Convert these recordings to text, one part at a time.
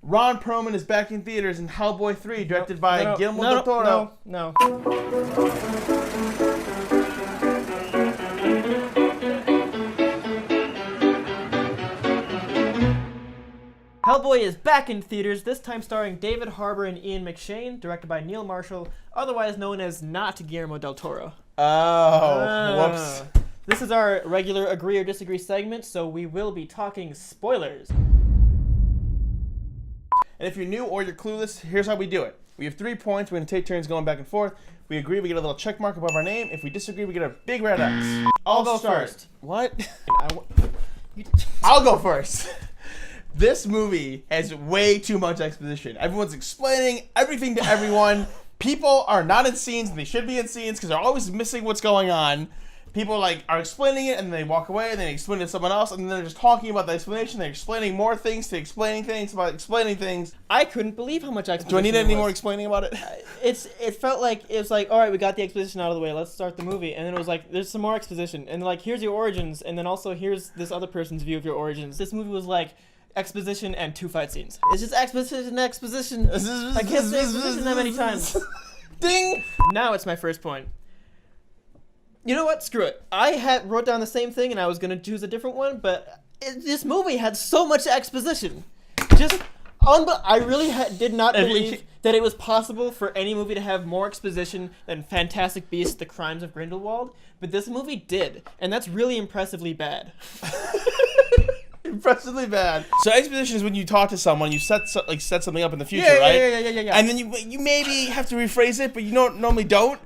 Ron Perlman is back in theaters in Hellboy 3, directed by Guillermo del Toro. No. Hellboy is back in theaters, this time starring David Harbour and Ian McShane, directed by Neil Marshall, otherwise known as not Guillermo del Toro. Whoops. This is our regular agree or disagree segment, so we will be talking spoilers. And if you're new or you're clueless, here's how we do it. We have 3 points. We're going to take turns going back and forth. We agree, we get a little check mark above our name. If we disagree, we get a big red X. I'll go first. What? I'll go first. This movie has way too much exposition. Everyone's explaining everything to everyone. People are not in scenes, and they should be in scenes because they're always missing what's going on. People are explaining it, and then they walk away, and then they explain it to someone else, and then they're just talking about the explanation. They're explaining more things to explaining things about explaining things. I couldn't believe how much exposition. Do I need any more explaining about it? It felt like all right, we got the exposition out of the way. Let's start the movie, and then it was like, there's some more exposition, and here's your origins, and then also here's this other person's view of your origins. This movie was like exposition and 2 fight scenes. It's just exposition and exposition. I can't say exposition that many times. Ding! Now it's my first point. You know what? Screw it. I wrote down the same thing, and I was going to choose a different one, but this movie had so much exposition. I really did not believe that it was possible for any movie to have more exposition than Fantastic Beasts: The Crimes of Grindelwald, but this movie did, and that's really impressively bad. Impressively bad. So exposition is when you talk to someone, you set something up in the future, right? Yeah. And then you maybe have to rephrase it, but you normally don't.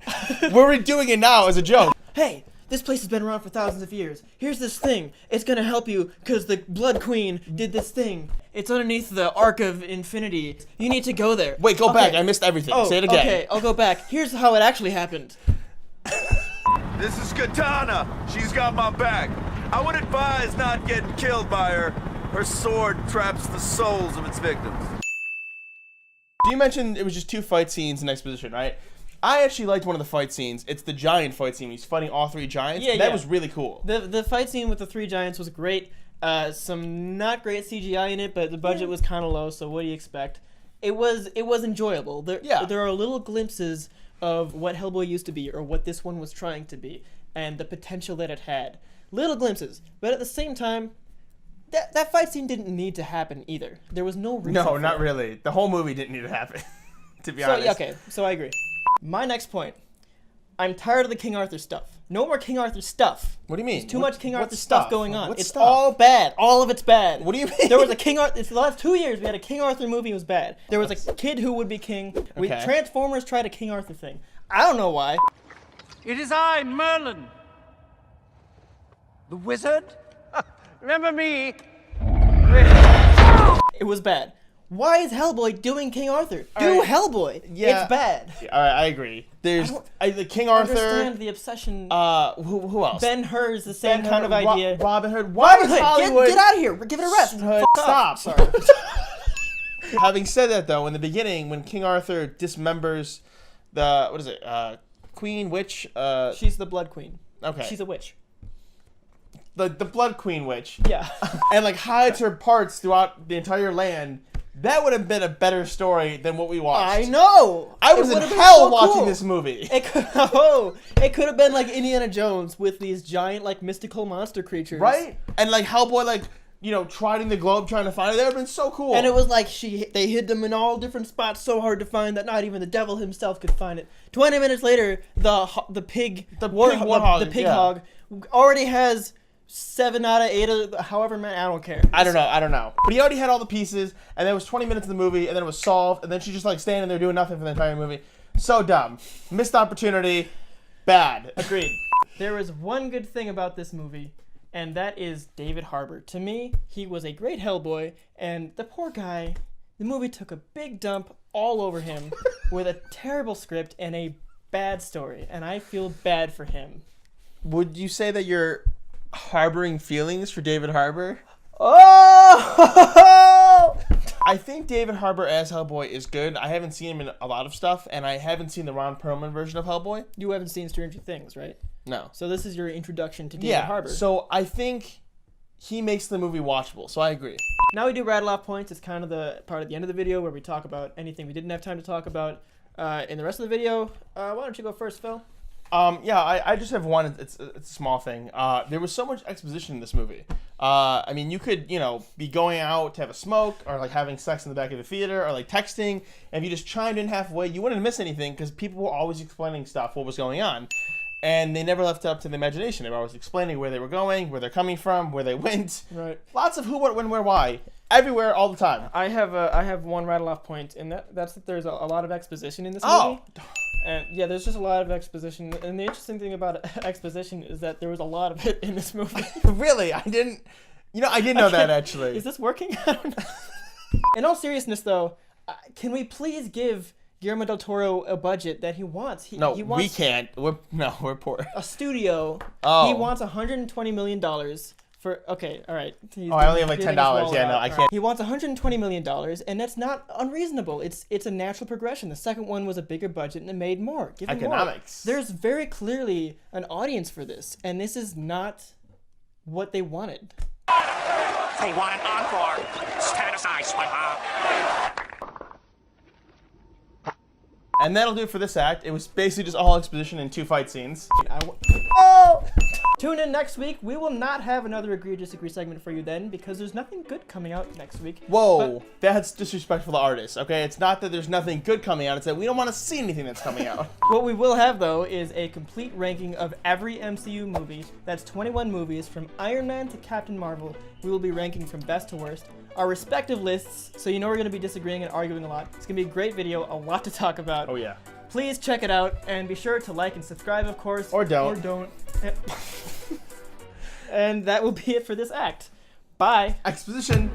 We're doing it now as a joke. Hey, this place has been around for thousands of years. Here's this thing. It's gonna help you because the Blood Queen did this thing. It's underneath the Ark of Infinity. You need to go there. Wait, go back. I missed everything. Say it again. Okay, I'll go back. Here's how it actually happened. This is Katana. She's got my back. I would advise not getting killed by her. Her sword traps the souls of its victims. You mentioned it was just 2 fight scenes in exposition, right? I actually liked one of the fight scenes. It's the giant fight scene. He's fighting all 3 giants. That was really cool. The fight scene with the 3 giants was great. Some not great CGI in it, but the budget was kind of low, so what do you expect? It was enjoyable. There are little glimpses of what Hellboy used to be, or what this one was trying to be, and the potential that it had. Little glimpses, but at the same time, that fight scene didn't need to happen either. There was no reason. No, not really. The whole movie didn't need to happen, to be honest. Okay, so I agree. My next point. I'm tired of the King Arthur stuff. No more King Arthur stuff. What do you mean? There's too much King Arthur stuff going on. What It's stuff? all bad. All of it's bad. What do you mean? There was a King Arthur. The last 2 years, we had a King Arthur movie. It was bad. There was a kid who would be king. Transformers tried a King Arthur thing. I don't know why. It is I, Merlin. The wizard? Remember me? It was bad. Why is Hellboy doing King Arthur? Hellboy. Yeah. It's bad. All right, I agree. There's the King Arthur. I understand the obsession. Who else? Ben-Hur's the same kind of idea. Robin Hood. Why is Hollywood? Get out of here. Give it a rest. Stop. Sorry. Having said that, though, in the beginning, when King Arthur dismembers the Queen Witch. She's the Blood Queen. Okay. She's a witch. The Blood Queen Witch. Yeah. And hides her parts throughout the entire land. That would have been a better story than what we watched. I know. I was in hell watching this movie. It could have been like Indiana Jones with these giant mystical monster creatures. Right? And Hellboy trotting the globe trying to find her. That would have been so cool. And it was like they hid them in all different spots so hard to find that not even the devil himself could find it. 20 minutes later, the pig hog already has 7 out of 8 of however many. I don't care. I don't know. But he already had all the pieces, and there was 20 minutes of the movie, and then it was solved, and then she's just standing there doing nothing for the entire movie. So dumb. Missed opportunity. Bad. Agreed. There was one good thing about this movie, and that is David Harbour. To me, he was a great Hellboy, and the poor guy, the movie took a big dump all over him with a terrible script and a bad story, and I feel bad for him. Would you say that you're harboring feelings for David Harbour? Oh! I think David Harbour as Hellboy is good. I haven't seen him in a lot of stuff, and I haven't seen the Ron Perlman version of Hellboy. You haven't seen Stranger Things, right? No. So this is your introduction to David Harbour. So I think he makes the movie watchable. So I agree. Now we do rattle off points. It's kind of the part at the end of the video where we talk about anything we didn't have time to talk about in the rest of the video. Why don't you go first, Phil? Yeah, I just have one. It's a small thing. There was so much exposition in this movie. I mean, you could, be going out to have a smoke, or like having sex in the back of the theater, or like texting, and if you just chimed in halfway, you wouldn't miss anything because people were always explaining stuff, what was going on. And they never left it up to the imagination. They were always explaining where they were going, where they're coming from, where they went. Right. Lots of who, what, when, where, why. Everywhere, all the time. I have one rattle off point, and that's that there's a lot of exposition in this movie. Oh! And yeah, there's just a lot of exposition. And the interesting thing about exposition is that there was a lot of it in this movie. Really? I didn't know that, actually. Is this working? I don't know. In all seriousness, though, can we please give Guillermo del Toro a budget that he wants? He wants we can't. We're poor. a studio. Oh. He wants $120 million for. Okay, all right. I only have like $10. Yeah, no, I can't. He wants $120 million, and that's not unreasonable. It's a natural progression. The second one was a bigger budget, and it made more. Give him Economics. More. There's very clearly an audience for this, and this is not what they wanted. They want an encore. Stand aside, sweetheart. And that'll do it for this act. It was basically just all exposition and 2 fight scenes. Oh! Tune in next week. We will not have another Agree or Disagree segment for you then, because there's nothing good coming out next week. Whoa, that's disrespectful to artists, okay? It's not that there's nothing good coming out, it's that we don't want to see anything that's coming out. What we will have, though, is a complete ranking of every MCU movie. That's 21 movies, from Iron Man to Captain Marvel. We will be ranking from best to worst. Our respective lists, so you know we're going to be disagreeing and arguing a lot. It's going to be a great video, a lot to talk about. Oh, yeah. Please check it out, and be sure to like and subscribe, of course. Or don't. Or don't. And that will be it for this act. Bye. Exposition.